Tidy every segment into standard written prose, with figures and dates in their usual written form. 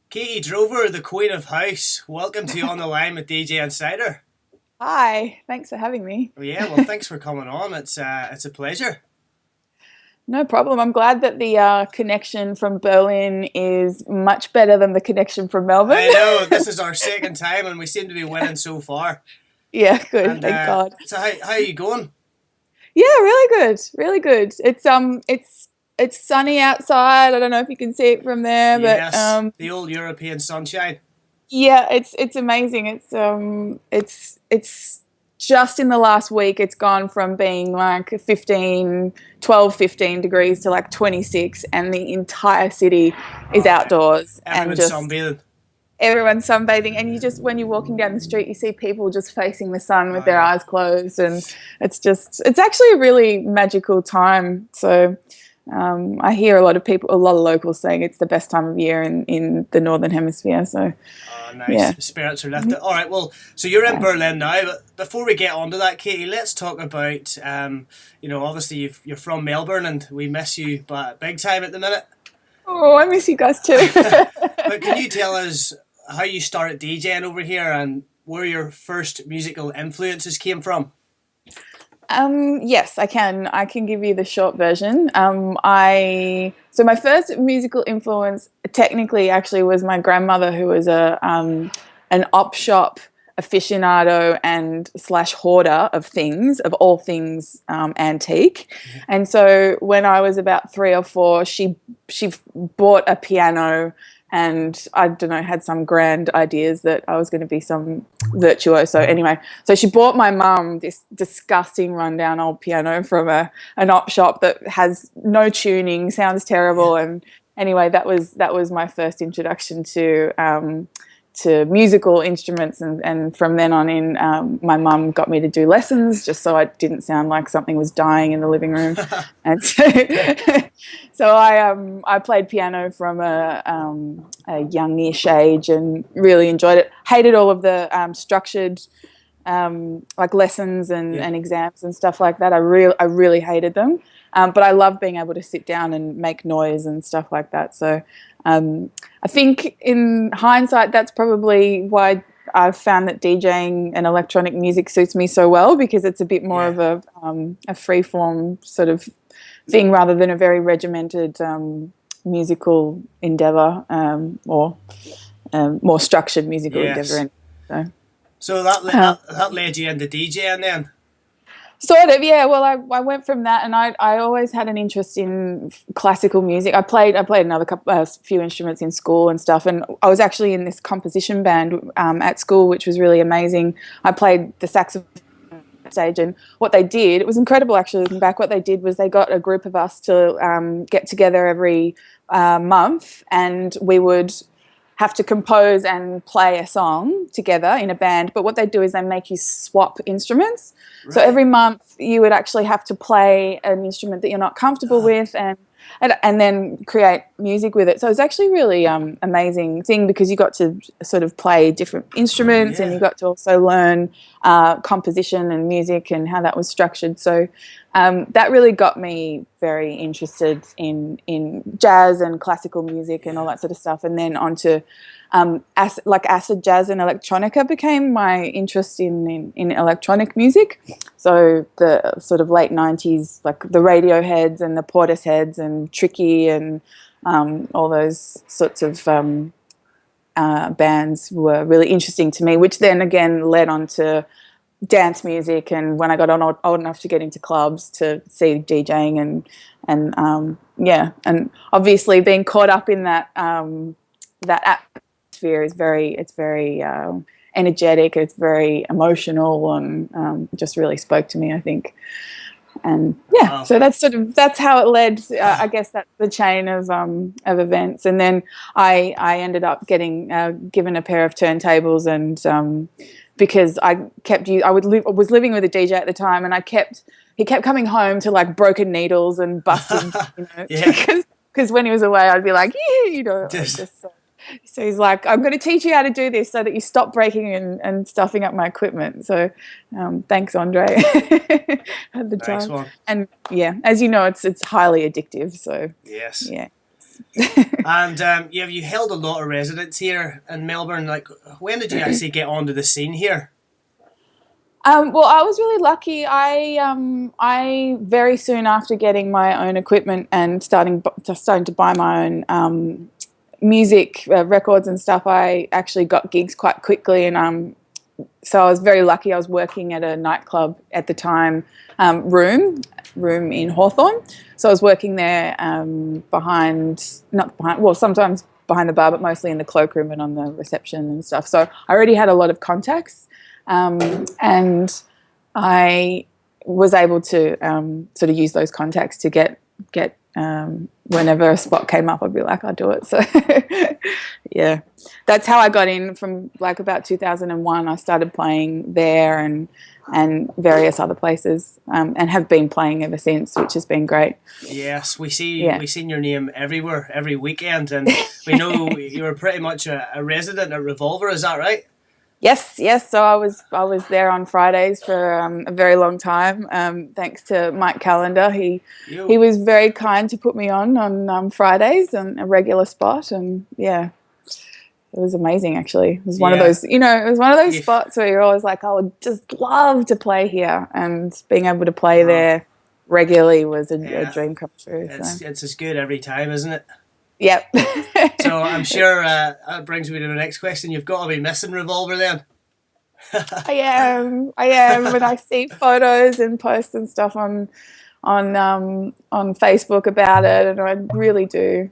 Katie Drover, the Queen of House, welcome to you on the line with DJ Insider. Hi, thanks for having me. Oh, yeah, well, thanks for coming on. It's a pleasure. No problem. I'm glad that the connection from Berlin is much better than the connection from Melbourne. I know this is our second time, and we seem to be winning so far. Yeah, good. And Thank God. so, how are you going? Yeah, really good. Really good. It's sunny outside. I don't know if you can see it from there, but Yes, the old European sunshine. yeah, it's amazing. It's just in the last week it's gone from being like 15 degrees to like 26, and the entire city is Oh, outdoors and everyone's just sunbathing. everyone's sunbathing, and you just, when you're walking down the street, you see people just facing the sun with Oh, their yeah. eyes closed, and it's actually a really magical time. So I hear a lot of locals saying it's the best time of year in the Northern Hemisphere. So Oh, nice. yeah. Spirits are lifted. All right, well, so you're in Yeah. Berlin now, but before we get on to that, Katie, let's talk about, obviously you're from Melbourne and we miss you but big time at the minute. Oh, I miss you guys too. But can you tell us how you started DJing over here and where your first musical influences came from? Yes, I can. I can give you the short version. So my first musical influence, technically, actually, was my grandmother, who was a an op shop aficionado and slash hoarder of things, of all things antique. And so when I was about 3 or 4, she bought a piano, and I don't know, had some grand ideas that I was going to be some virtuoso. Anyway, so she bought my mum this disgusting rundown old piano from an op shop that has no tuning, sounds terrible. And anyway, that was my first introduction to musical instruments, and from then on in, my mum got me to do lessons just so I didn't sound like something was dying in the living room. And so, so I played piano from a youngish age and really enjoyed it. Hated all of the structured like lessons and exams and stuff like that. I really hated them. But I love being able to sit down and make noise and stuff like that. So I think in hindsight, that's probably why I've found that DJing and electronic music suits me so well, because it's a bit more of a free-form sort of thing rather than a very regimented musical endeavour, or more structured musical endeavour. So that led you into DJing then? Sort of, yeah. Well, I went from that, and I always had an interest in classical music. I played a few instruments in school and stuff, and I was actually in this composition band at school, which was really amazing. I played the saxophone stage, and what they did, it was incredible actually looking back. What they did was they got a group of us to get together every month, and we would have to compose and play a song together in a band. But what they do is they make you swap instruments. Right. So every month you would actually have to play an instrument that you're not comfortable with, and then create music with it. So it's actually really amazing thing, because you got to sort of play different instruments, and you got to also learn composition and music and how that was structured. So that really got me very interested in jazz and classical music and all that sort of stuff. And then onto acid jazz and electronica became my interest in electronic music. So the sort of late 90s, like the Radioheads and the Portisheads and Tricky and all those sorts of bands were really interesting to me, which then again led on to dance music. And when I got old enough to get into clubs, to see DJing and and obviously being caught up in that atmosphere is very energetic. It's very emotional, and just really spoke to me, I think. And so that's how it led. I guess that's the chain of events. And then I ended up getting given a pair of turntables, and because I was living with a DJ at the time, and he kept coming home to like broken needles and busted, because when he was away, I'd be like, so he's like, I'm going to teach you how to do this so that you stop breaking and stuffing up my equipment. So thanks, Andre, at the time. Nice one. And as you know, it's highly addictive. So yes. Yeah. And you held a lot of residence here in Melbourne. Like, when did you actually get onto the scene here? Well, I was really lucky. I very soon after getting my own equipment and starting to buy my own music records and stuff, I actually got gigs quite quickly, and so I was very lucky. I was working at a nightclub at the time, Room in Hawthorne. So I was working there sometimes behind the bar, but mostly in the cloakroom and on the reception and stuff. So I already had a lot of contacts, and I was able to sort of use those contacts to get whenever a spot came up, I'd be like, I'll do it. So yeah, that's how I got in from like about 2001. I started playing there and various other places, and have been playing ever since, which has been great. Yes, we've seen your name everywhere, every weekend, and we know you were pretty much a resident at Revolver. Is that right? Yes. So I was there on Fridays for a very long time. Thanks to Mike Callender, he was very kind to put me on Fridays and a regular spot, and yeah, it was amazing. Actually, it was one of those, spots where you're always like, I would just love to play here, and being able to play there regularly was a dream come true. It's as good every time, isn't it? Yep. So I'm sure that brings me to the next question. You've got to be missing Revolver then. I am. When I see photos and posts and stuff on Facebook about it, and I really do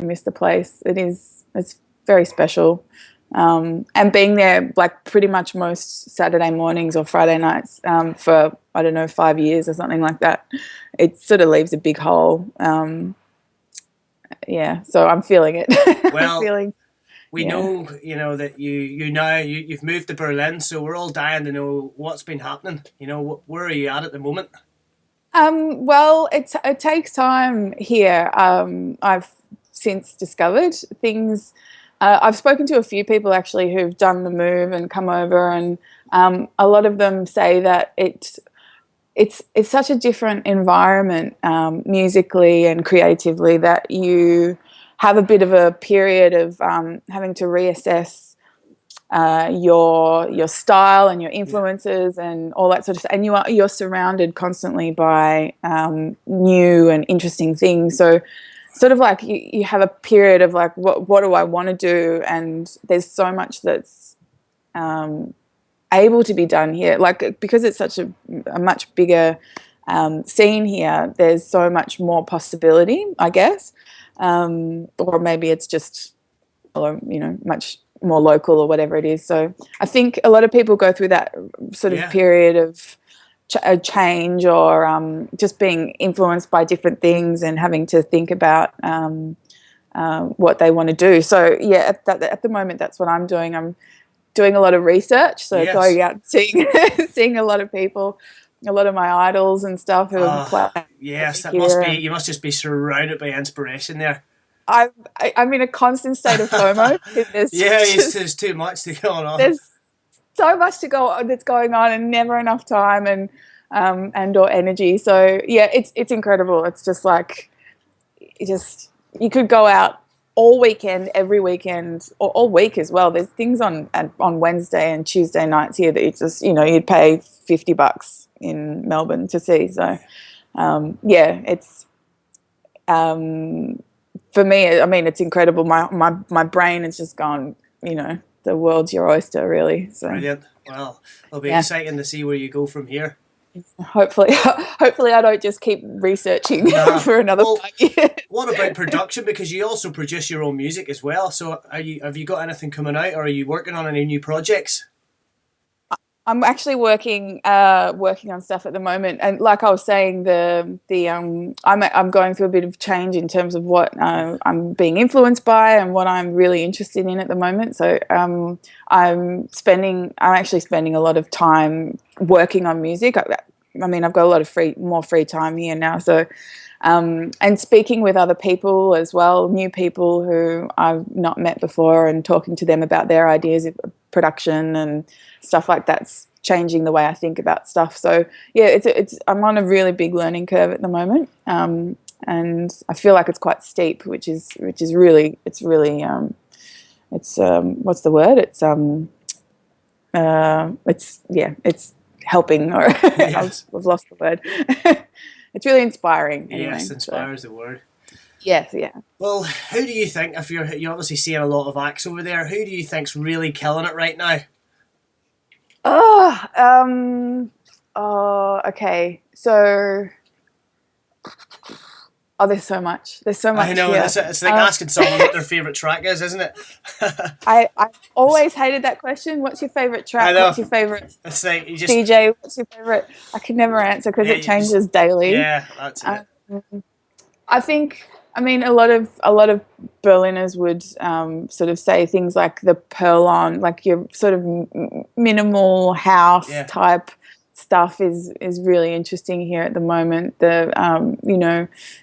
miss the place. It's very special. And being there like pretty much most Saturday mornings or Friday nights for, I don't know, 5 years or something like that, it sort of leaves a big hole. So I'm feeling it. Well, we know, that you've moved to Berlin, so we're all dying to know what's been happening. Where are you at the moment? Well, it takes time here. I've since discovered things. I've spoken to a few people actually who've done the move and come over, and a lot of them say that it's such a different environment musically and creatively that you have a bit of a period of having to reassess your style and your influences and all that sort of stuff. And you're surrounded constantly by new and interesting things. So sort of like you have a period of like, what do I want to do? And there's so much that's able to be done here, like because it's such a much bigger scene here. There's so much more possibility, I guess, or maybe it's just much more local or whatever it is. So I think a lot of people go through that sort of period of a change or just being influenced by different things and having to think about what they want to do. So yeah, at the moment, that's what I'm doing. I'm doing a lot of research, so going out and seeing a lot of people, a lot of my idols and stuff who have played. Yes, that must be. You must just be surrounded by inspiration there. I'm in a constant state of FOMO. There's too much to go on. There's so much that's going on, and never enough time and or energy. So yeah, it's incredible. It's just like you could go out all weekend, every weekend, or all week as well. There's things on Wednesday and Tuesday nights here that you just you'd pay $50 in Melbourne to see. So it's for me. I mean, it's incredible. My brain has just gone. The world's your oyster, really. So brilliant. Well, it'll be exciting to see where you go from here. Hopefully I don't just keep researching for another 5 years. What about production? Because you also produce your own music as well. So have you got anything coming out, or are you working on any new projects? I'm actually working on stuff at the moment, and like I was saying, I'm going through a bit of change in terms of what I'm being influenced by and what I'm really interested in at the moment. So I'm actually spending a lot of time working on music. I mean, I've got a lot of more free time here now. So and speaking with other people as well, new people who I've not met before, and talking to them about their ideas of production and stuff like that's changing the way I think about stuff. So yeah, I'm on a really big learning curve at the moment, and I feel like it's quite steep, which is really it's what's the word? It's helping, or Yes. I've lost the word. It's really inspiring. Anyway, Yes, inspires the word. Yes, yeah. Well, who do you think, if you're obviously seeing a lot of acts over there, who do you think's really killing it right now? Okay. So, there's so much. There's so much I know, here. it's like asking someone what their favourite track is, isn't it? I always hated that question. What's your favorite track? I know. What's your favorite It's like you just DJ? What's your favorite? I can never answer because it changes daily. Yeah, that's it. I think, I mean, a lot of Berliners would sort of say things like the Perlon, like your sort of minimal house type stuff is really interesting here at the moment. The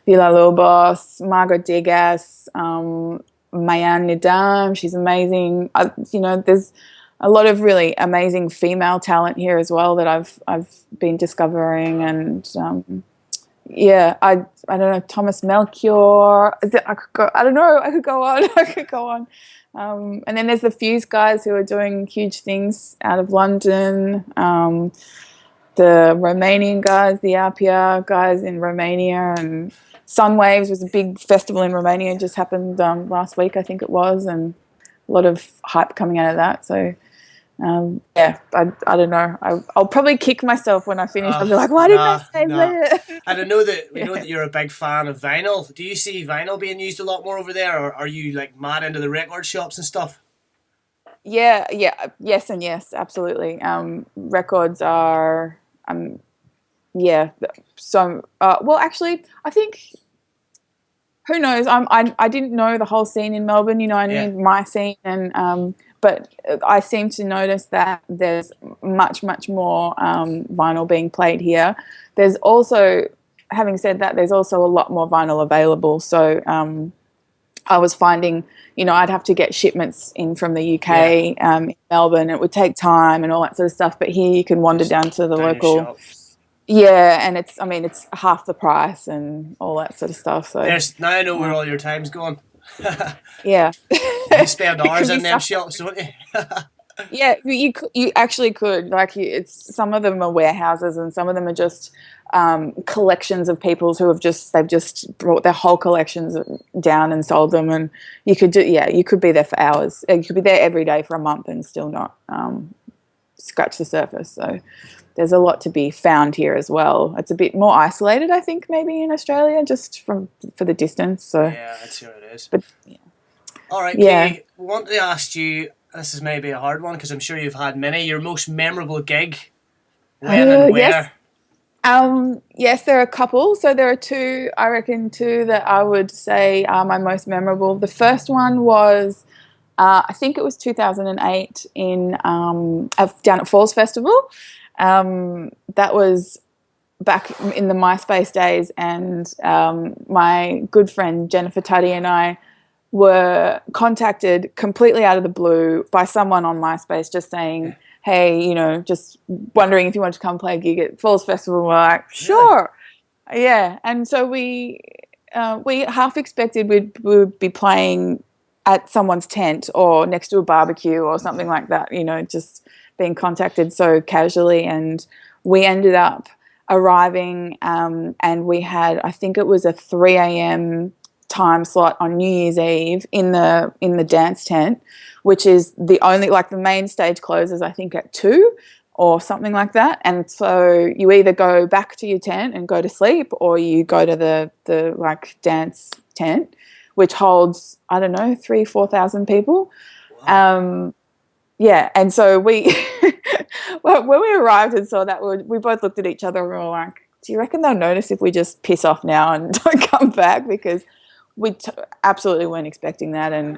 Villa Lobos, Margot Degas, Mayan Nidam, she's amazing. There's a lot of really amazing female talent here as well that I've been discovering, and I don't know, Thomas Melchior. I could go on. I could go on. And then there's the Fuse guys who are doing huge things out of London. The Romanian guys, the RPR guys in Romania, and Sunwaves was a big festival in Romania, just happened last week, I think it was, and a lot of hype coming out of that. So, I don't know. I'll probably kick myself when I finish. I'll be like, why didn't I say that? And I know that we know that you're a big fan of vinyl. Do you see vinyl being used a lot more over there, or are you like mad into the record shops and stuff? Yeah, yes and yes, absolutely. Records are, so, well, actually, I think, who knows, I didn't know the whole scene in Melbourne, I knew my scene, and but I seem to notice that there's much, much more vinyl being played here. There's also, having said that, there's also a lot more vinyl available, so I was finding, I'd have to get shipments in from the UK, in Melbourne. It would take time and all that sort of stuff. But here you can wander down to the local. Yeah, and it's half the price and all that sort of stuff. So now I know where all your time's going. Yeah. You spend hours in them shops, don't you? Yeah, you actually could. Like, it's some of them are warehouses, and some of them are just collections of people who they've just brought their whole collections down and sold them, and you could be there for hours. You could be there every day for a month and still not scratch the surface. So there's a lot to be found here as well. It's a bit more isolated, I think, maybe in Australia, just for the distance. So yeah, that's how it is. But yeah. All right, Katie, I want to ask you. This is maybe a hard one because I'm sure you've had many. Your most memorable gig, when and where? Yes, there are a couple. So there are two that I would say are my most memorable. The first one was, I think it was 2008 down at Falls Festival. That was back in the MySpace days, and my good friend Jennifer Tuddy and I were contacted completely out of the blue by someone on MySpace just saying, hey, just wondering if you want to come play a gig at Falls Festival. We're like, sure. Yeah. And so we half expected we'd be playing at someone's tent or next to a barbecue or something like that, just being contacted so casually. And we ended up arriving and we had, I think it was a 3 a.m. time slot on New Year's Eve in the dance tent, which is the only, like, the main stage closes I think at 2 or something like that, and so you either go back to your tent and go to sleep, or you go to the like dance tent, which holds, I don't know, 3,000-4,000 people. Wow. And so we when we arrived and saw that, we both looked at each other and we were like, do you reckon they'll notice if we just piss off now and don't come back? Because we absolutely weren't expecting that. And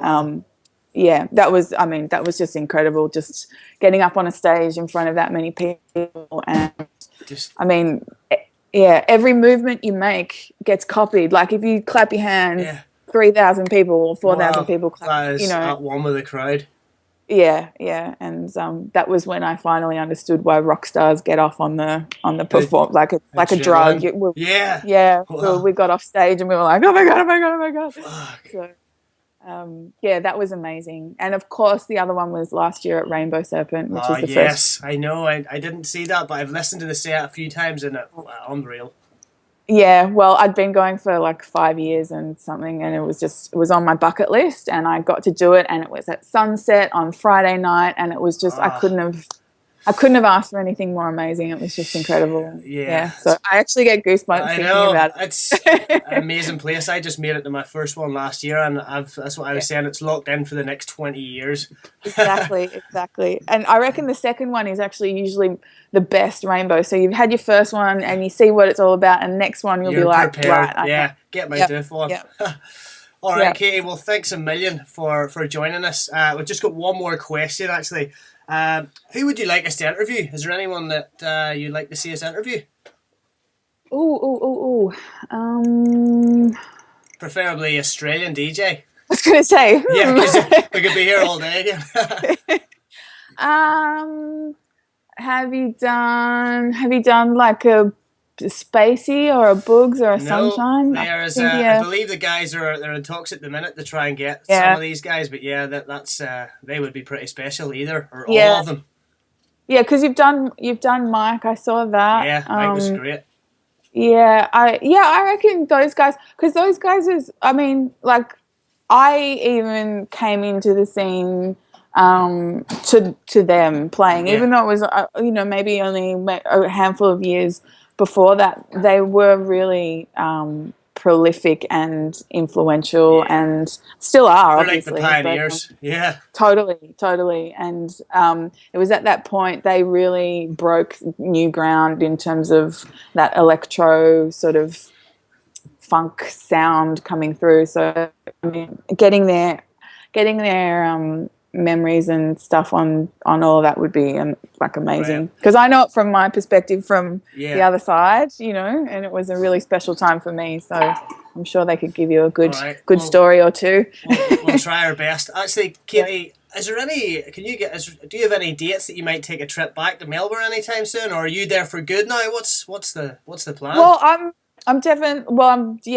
that was just incredible, just getting up on a stage in front of that many people. And every movement you make gets copied. Like, if you clap your hands, 3,000 people or 4,000 people clap. That is at one with the crowd. yeah, and that was when I finally understood why rock stars get off on the perform like a drug. Adrenaline. Yeah. Yeah, Wow. we got off stage and we were like, oh my god, oh my god, oh my god. Fuck. So yeah, that was amazing. And of course, the other one was last year at Rainbow Serpent, which Oh, was the first. yes. I know. I didn't see that, but I've listened to the set a few times and wow, unreal. Yeah, well, I'd been going for like 5 years and something, and it was on my bucket list, and I got to do it, and it was at sunset on Friday night, and it was just Ah, I couldn't have asked for anything more amazing. It was just incredible. yeah. Yeah, so I actually get goosebumps I thinking know. about It's it. an amazing place. I just made it to my first one last year, and that's what I Yeah. was saying. It's locked in for the next 20 years. Exactly. And I reckon the second one is actually usually the best Rainbow. So you've had your first one and you see what it's all about, and next one you'll be You're like, prepared. right, okay. Yeah. Get my Yep. diff on. Yep. All right, Yep. Katie. Well, thanks a million for joining us. We've just got one more question, actually. Who would you like us to interview? Is there anyone that you'd like to see us interview? Ooh. I Preferably Australian DJ. was gonna say, Yeah, because we could be here all day again. um, have you done like a Spacey or a Bugs or a No, Sunshine? I there's. think I yeah, believe the guys they're in talks at the minute to try and get some yeah, of these guys, but yeah, that's they would be pretty special either or all yeah, of them. yeah. Because you've done Mike. I saw that. Yeah, Mike was great. Yeah, I reckon those guys, because those guys is, I mean, like, I even came into the scene to them playing, Yeah, even though it was maybe only a handful of years before that. They were really prolific and influential, yeah. and still are, They're like the obviously. But pioneers. Yeah, totally. And it was at that point they really broke new ground in terms of that electro sort of funk sound coming through. So I mean, getting their memories and stuff on all of that would be like right. amazing, because I know it from my perspective from the Yeah. other side, and it was a really special time for me. So I'm sure they could give you a All good right. good story or two. We'll try our best. Actually, Yeah. Katie, is there any? Can you get? Do you have any dates that you might take a trip back to Melbourne anytime soon, or are you there for good now? What's the plan? Well, I'm definitely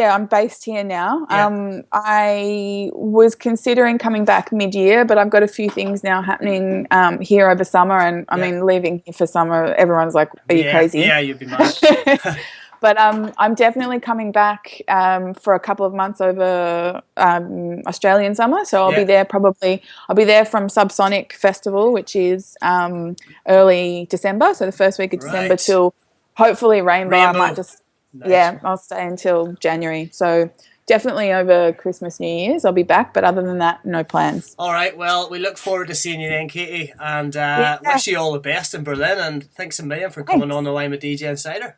I'm based here now. Yeah. I was considering coming back mid-year, but I've got a few things now happening here over summer, and I Yeah. mean leaving here for summer. Everyone's like, "Are you Yeah. crazy?" Yeah, you'd be mad. But I'm definitely coming back for a couple of months over Australian summer. So I'll Yeah. be there probably. I'll be there from Subsonic Festival, which is early December, so the first week of December Right. till hopefully Rainbow. I might Rainbow. just Nice. I'll stay until January. So definitely over Christmas, New Year's, I'll be back. But other than that, no plans. All right. Well, we look forward to seeing you then, Katie, and Yeah. wish you all the best in Berlin. And thanks a million for coming Thanks. on the line with DJ Insider.